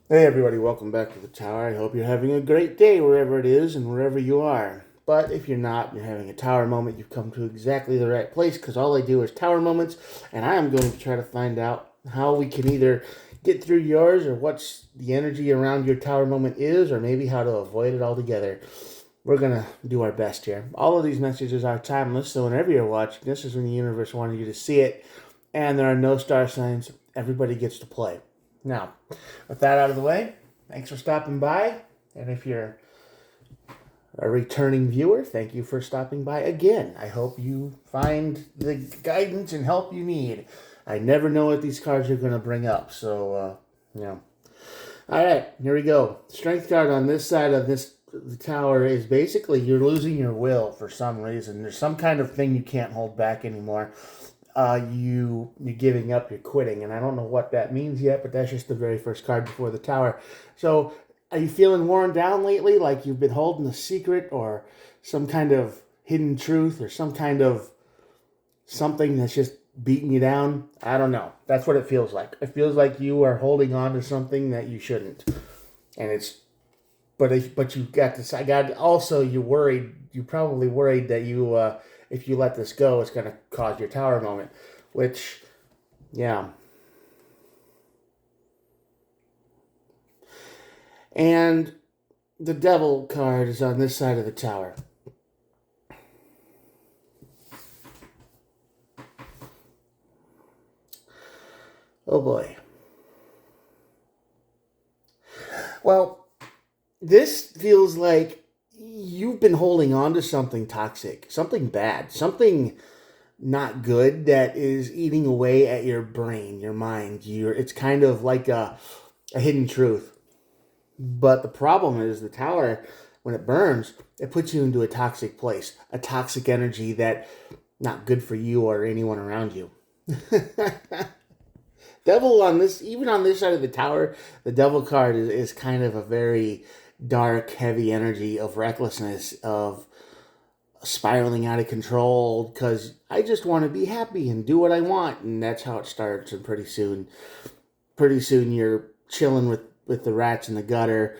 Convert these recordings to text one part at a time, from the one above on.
Hey everybody, welcome back to the tower. I hope you're having a great day wherever it is and wherever you are. But if you're not and you're having a tower moment, you've come to exactly the right place because all I do is tower moments, and I am going to try to find out how we can either get through yours or what's the energy around your tower moment is, or maybe how to avoid it altogether. We're going to do our best here. All of these messages are timeless, so whenever you're watching, this is when the universe wanted you to see it, and there are no star signs. Everybody gets to play. Now, with that out of the way, thanks for stopping by. And if you're a returning viewer, thank you for stopping by again. I hope you find the guidance and help you need. I never know what these cards are going to bring up. So, yeah. All right, here we go. Strength card on this side of the tower is basically you're losing your will for some reason. There's some kind of thing you can't hold back anymore. You're giving up, you're quitting, and I don't know what that means yet, but that's just the very first card before the tower. So, are you feeling worn down lately, like you've been holding a secret or some kind of hidden truth or some kind of something that's just beating you down? I don't know. That's what it feels like. It feels like you are holding on to something that you shouldn't, and it's but you got this. I got also you worried. You probably worried that if you let this go, it's going to cause your tower moment, which yeah. And the devil card is on this side of the tower. Oh boy. Well, this feels like you've been holding on to something toxic, something bad, something not good that is eating away at your brain, your mind. It's kind of like a hidden truth. But the problem is the tower, when it burns, it puts you into a toxic place, a toxic energy that not good for you or anyone around you. Devil on this, even on this side of the tower, the devil card is kind of a very dark, heavy energy of recklessness, of spiraling out of control because I just want to be happy and do what I want, and that's how it starts. And pretty soon you're chilling with the rats in the gutter,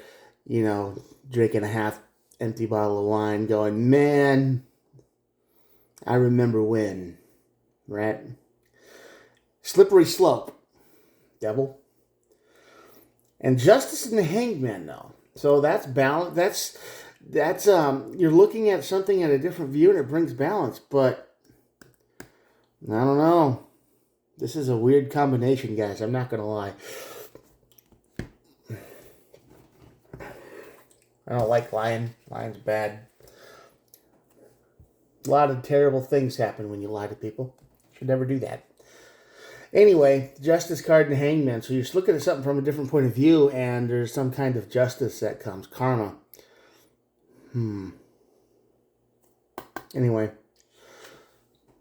drinking a half empty bottle of wine, going, man, I remember when, right? Slippery slope, devil, and justice in the hangman though. So that's balance. That's you're looking at something at a different view and it brings balance, but I don't know. This is a weird combination, guys. I'm not gonna lie. I don't like lying. Lying's bad. A lot of terrible things happen when you lie to people. Should never do that. Anyway, justice card and hangman. So you're just looking at something from a different point of view, and there's some kind of justice that comes. Karma. Anyway,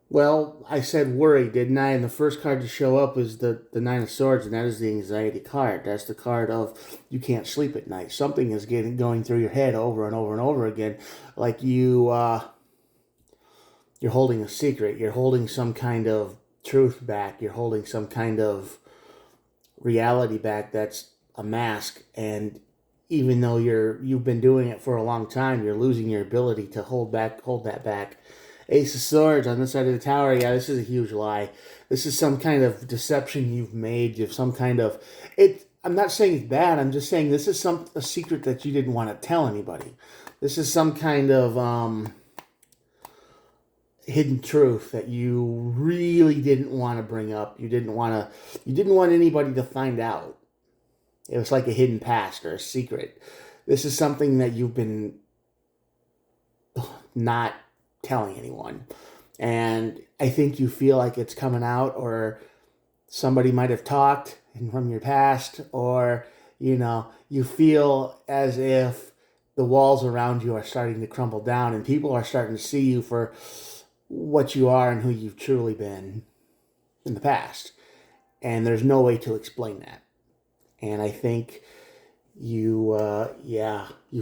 well, I said worry, didn't I? And the first card to show up is the Nine of Swords, and that is the anxiety card. That's the card of you can't sleep at night. Something is going through your head over and over and over again, like you're holding a secret. You're holding some kind of truth back. You're holding some kind of reality back that's a mask. And even though you've been doing it for a long time, you're losing your ability to hold that back. Ace of Swords on this side of the tower. Yeah, this is a huge lie. This is some kind of deception you've made. You have some kind of it. I'm not saying it's bad. I'm just saying this is a secret that you didn't want to tell anybody. This is some kind of hidden truth that you really didn't want to bring up. You didn't want anybody to find out. It was like a hidden past or a secret. This is something that you've been not telling anyone. And I think you feel like it's coming out, or somebody might have talked from your past, or you feel as if the walls around you are starting to crumble down and people are starting to see you for what you are and who you've truly been in the past. And there's no way to explain that. And I think you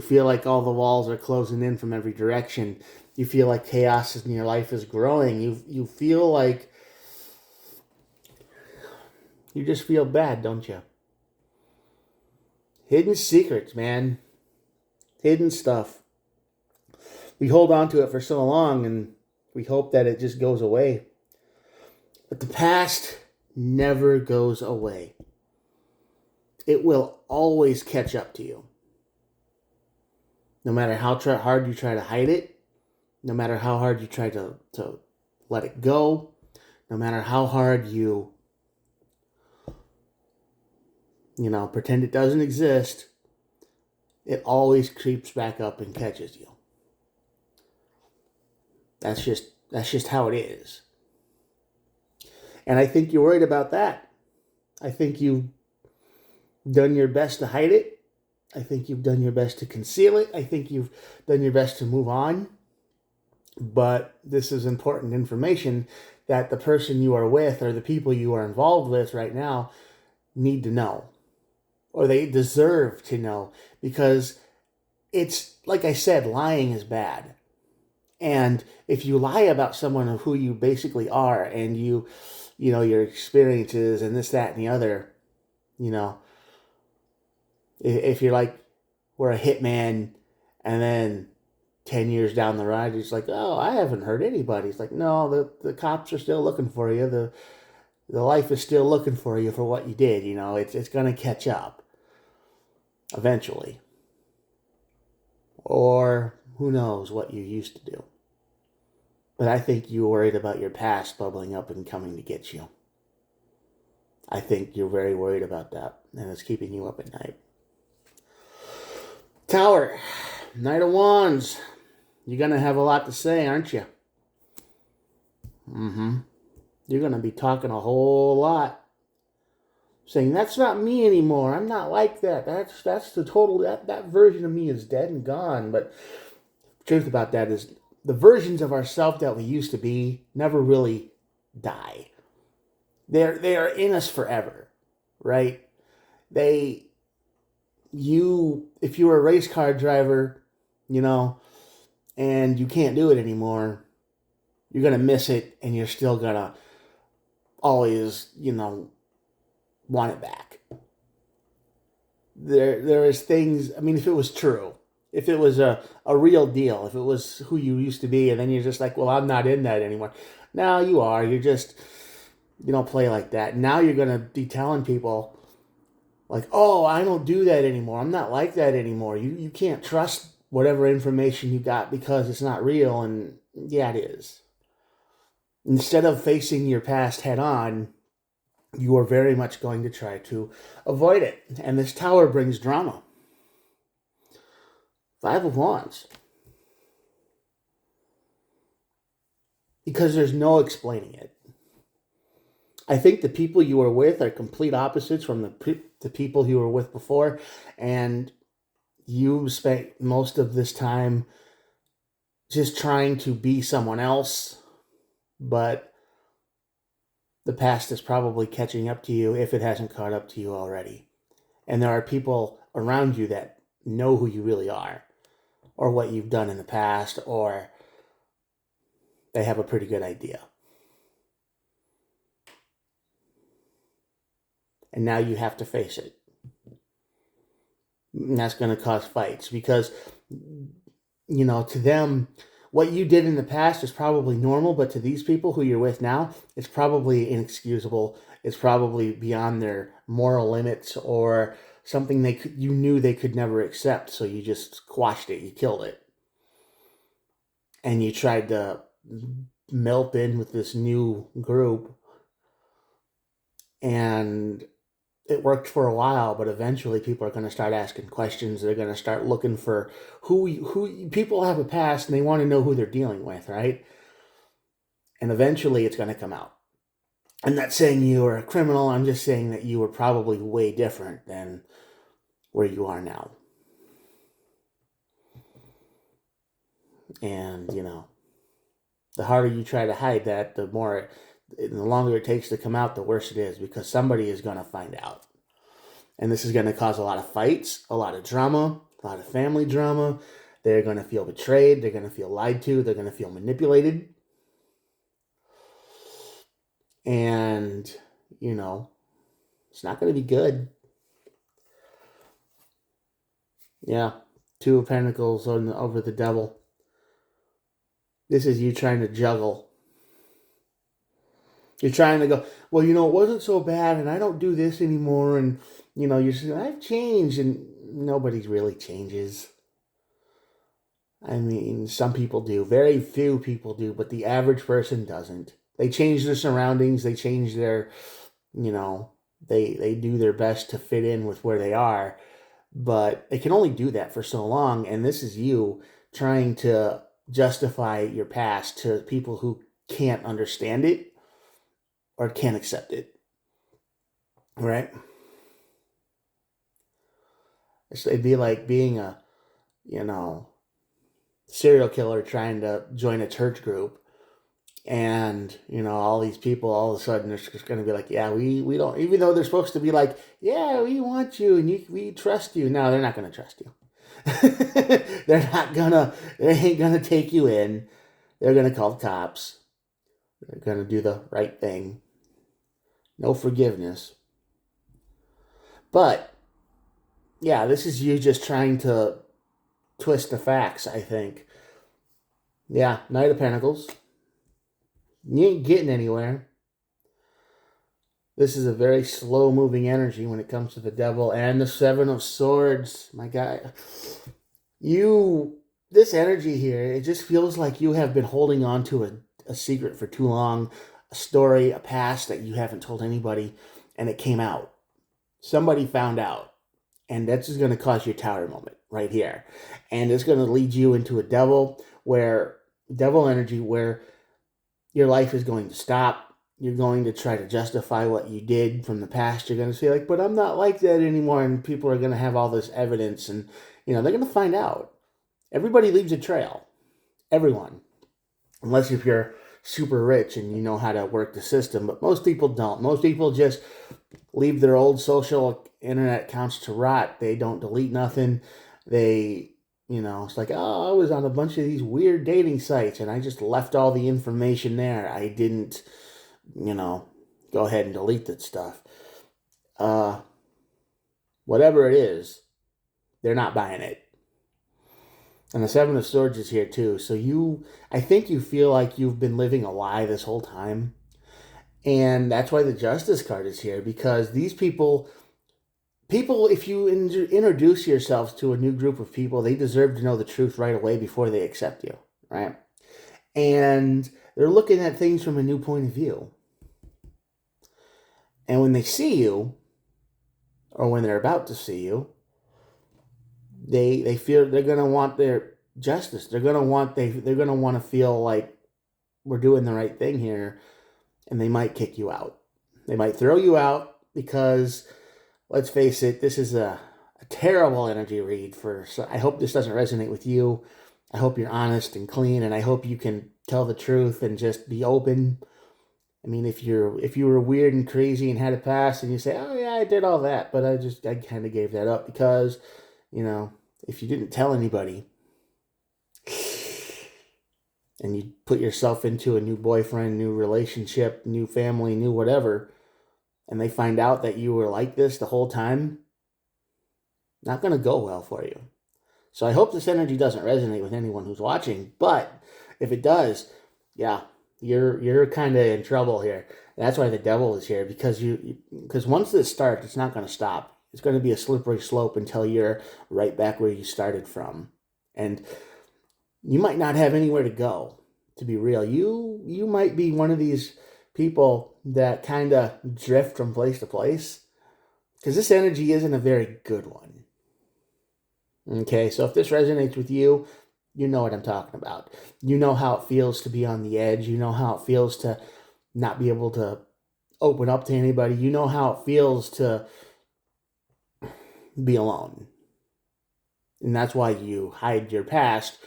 feel like all the walls are closing in from every direction. You feel like chaos in your life is growing. You feel like you just feel bad, don't you? Hidden secrets, man. Hidden stuff. We hold on to it for so long and we hope that it just goes away. But the past never goes away. It will always catch up to you. No matter how hard you try to hide it, no matter how hard you try to let it go, no matter how hard you pretend it doesn't exist, it always creeps back up and catches you. That's just how it is. And I think you're worried about that. I think you've done your best to hide it. I think you've done your best to conceal it. I think you've done your best to move on. But this is important information that the person you are with or the people you are involved with right now need to know. Or they deserve to know. Because it's, like I said, lying is bad. And if you lie about someone of who you basically are and your experiences and this, that, and the other, if you're like, we're a hitman, and then 10 years down the road, it's like, oh, I haven't hurt anybody. It's like, no, the cops are still looking for you. The life is still looking for you for what you did. It's going to catch up eventually. Or who knows what you used to do. But I think you're worried about your past bubbling up and coming to get you. I think you're very worried about that, and it's keeping you up at night. Tower, Knight of Wands. You're going to have a lot to say, aren't you? You're going to be talking a whole lot. Saying, that's not me anymore. I'm not like that. That's the total, that version of me is dead and gone. But the truth about that is the versions of ourselves that we used to be never really die. They are in us forever, right? If you're a race car driver, and you can't do it anymore, you're going to miss it and you're still going to always, want it back. There is things, if it was true, if it was a real deal, if it was who you used to be, and then you're just like, well, I'm not in that anymore. Now you are. You don't play like that. Now you're going to be telling people, like, oh, I don't do that anymore. I'm not like that anymore. You can't trust whatever information you got because it's not real. And yeah, it is. Instead of facing your past head on, you are very much going to try to avoid it. And this Tower brings drama. 5 of Wands. Because there's no explaining it. I think the people you are with are complete opposites from the people you were with before. And you spent most of this time just trying to be someone else. But the past is probably catching up to you if it hasn't caught up to you already. And there are people around you that know who you really are, or what you've done in the past, or they have a pretty good idea. And now you have to face it. And that's going to cause fights because, to them, what you did in the past is probably normal, but to these people who you're with now, it's probably inexcusable. It's probably beyond their moral limits or something you knew they could never accept, so you just quashed it, you killed it. And you tried to melt in with this new group, and it worked for a while, but eventually people are going to start asking questions. They're going to start looking for who people have a past, and they want to know who they're dealing with, right? And eventually it's going to come out. I'm not saying you are a criminal. I'm just saying that you were probably way different than where you are now. And, the harder you try to hide that, the longer it takes to come out, the worse it is, because somebody is going to find out. And this is going to cause a lot of fights, a lot of drama, a lot of family drama. They're going to feel betrayed. They're going to feel lied to. They're going to feel manipulated. And, it's not going to be good. Yeah. Two of Pentacles over the Devil. This is you trying to juggle. You're trying to go, well, it wasn't so bad, and I don't do this anymore, and, you're saying, I've changed, and nobody really changes. I mean, some people do. Very few people do, but the average person doesn't. They change their surroundings. They change their, you know, they do their best to fit in with where they are, but they can only do that for so long. And this is you trying to justify your past to people who can't understand it or can't accept it. Right? It'd be like being a, you know, serial killer trying to join a church group, and all these people all of a sudden are just going to be like, yeah, we don't, even though they're supposed to be like, yeah, we want you and we trust you. No, they're not going to trust you. They ain't gonna take you in. They're gonna call the cops. They're gonna do the right thing. No forgiveness. But yeah, this is you just trying to twist the facts, I think. Yeah, Knight of Pentacles. You ain't getting anywhere. This is a very slow moving energy when it comes to the Devil and the Seven of Swords. My guy, this energy here, it just feels like you have been holding on to a secret for too long, a story, a past that you haven't told anybody, and it came out. Somebody found out, and that's just going to cause your tower moment right here. And it's going to lead you into a devil energy where your life is going to stop. You're going to try to justify what you did from the past. You're going to say, like, but I'm not like that anymore. And people are going to have all this evidence, and, they're going to find out. Everybody leaves a trail. Everyone. Unless if you're super rich and you know how to work the system. But most people don't. Most people just leave their old social internet accounts to rot. They don't delete nothing. They, it's like, oh, I was on a bunch of these weird dating sites and I just left all the information there. I didn't, go ahead and delete that stuff. Whatever it is, they're not buying it. And the Seven of Swords is here too. So I think you feel like you've been living a lie this whole time. And that's why the Justice card is here, because these people, if you introduce yourselves to a new group of people, they deserve to know the truth right away before they accept you, right? And they're looking at things from a new point of view. And when they see you, or when they're about to see you, they feel they're gonna want their justice. They're gonna want to feel like we're doing the right thing here, and they might kick you out. They might throw you out because, let's face it, this is a terrible energy read so I hope this doesn't resonate with you. I hope you're honest and clean, and I hope you can tell the truth and just be open. I mean, if you were weird and crazy and had a past, and you say, oh yeah, I did all that, but I kind of gave that up because, if you didn't tell anybody and you put yourself into a new boyfriend, new relationship, new family, new whatever, and they find out that you were like this the whole time, not going to go well for you. So I hope this energy doesn't resonate with anyone who's watching, but if it does, yeah, you're kind of in trouble here. That's why the Devil is here, because once this starts, it's not going to stop. It's going to be a slippery slope until you're right back where you started from. And you might not have anywhere to go, to be real. You might be one of these people that kind of drift from place to place, because this energy isn't a very good one. Okay, so if this resonates with you, you know what I'm talking about. You know how it feels to be on the edge. You know how it feels to not be able to open up to anybody. You know how it feels to be alone. And that's why you hide your past,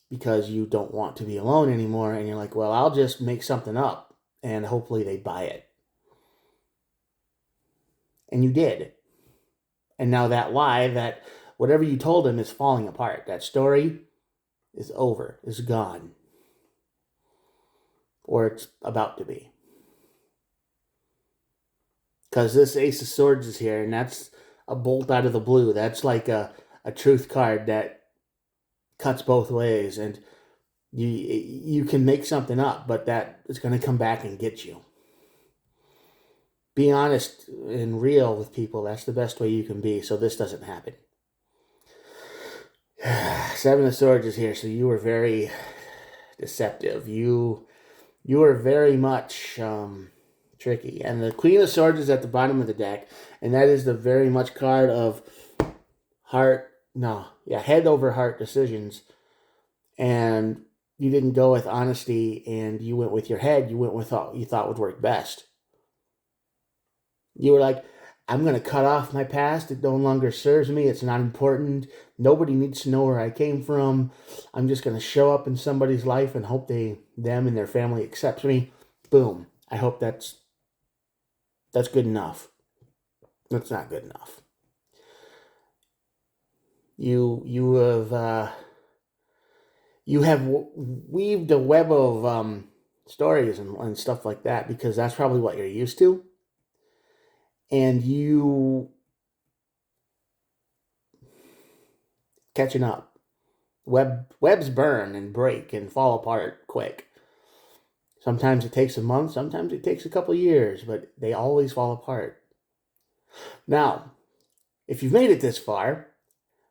because you don't want to be alone anymore. And you're like, well, I'll just make something up and hopefully they buy it. And you did. And now that lie, that whatever you told him is falling apart. That story is over, is gone. Or it's about to be. Because this Ace of Swords is here, and that's a bolt out of the blue. That's like a a truth card that cuts both ways, and you can make something up, but that is going to come back and get you. Be honest and real with people. That's the best way you can be, so this doesn't happen. Seven of Swords is here, so you were very deceptive. You are very much tricky. And the Queen of Swords is at the bottom of the deck, and that is the very much card of head over heart decisions. And you didn't go with honesty, and you went with your head. You went with what you thought would work best. You were like, I'm going to cut off my past. It no longer serves me. It's not important. Nobody needs to know where I came from. I'm just going to show up in somebody's life and hope them and their family accepts me. Boom. I hope that's good enough. That's not good enough. You have weaved a web of stories and stuff like that, because that's probably what you're used to. And you catching up. Webs burn and break and fall apart quick. Sometimes it takes a month, sometimes it takes a couple of years, but they always fall apart. Now, if you've made it this far,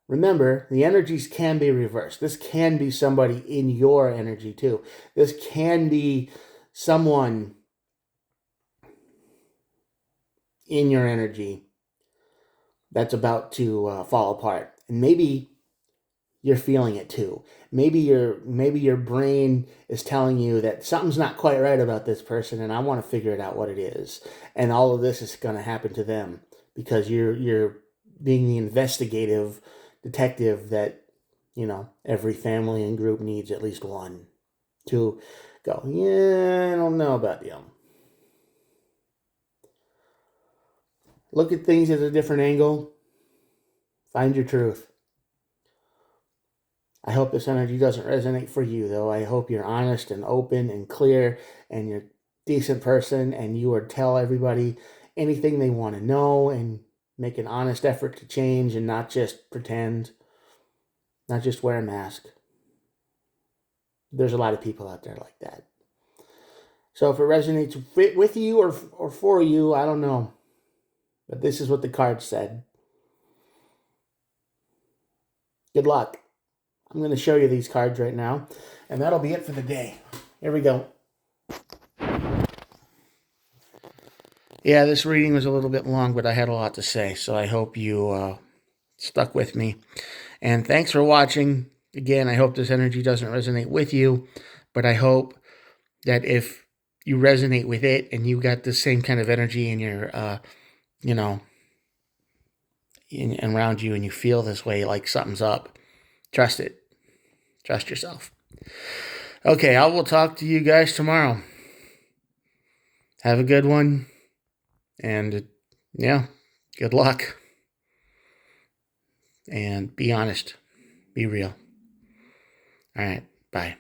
remember, the energies can be reversed. This can be somebody in your energy too. This can be someone in your energy that's about to fall apart. And maybe you're feeling it too. Maybe your brain is telling you that something's not quite right about this person, and I want to figure it out what it is. And all of this is going to happen to them because you're being the investigative detective that, every family and group needs at least one to go, yeah, I don't know about them. Look at things at a different angle. Find your truth. I hope this energy doesn't resonate for you, though. I hope you're honest and open and clear, and you're a decent person, and you would tell everybody anything they want to know and make an honest effort to change and not just pretend, not just wear a mask. There's a lot of people out there like that. So if it resonates with you or for you, I don't know. But this is what the card said. Good luck. I'm going to show you these cards right now, and that'll be it for the day. Here we go. Yeah, this reading was a little bit long, but I had a lot to say, so I hope you stuck with me. And thanks for watching. Again, I hope this energy doesn't resonate with you, but I hope that if you resonate with it and you got the same kind of energy in your, around you, and you feel this way, like something's up, trust it. Trust yourself. Okay, I will talk to you guys tomorrow. Have a good one. And good luck. And be honest. Be real. All right, bye.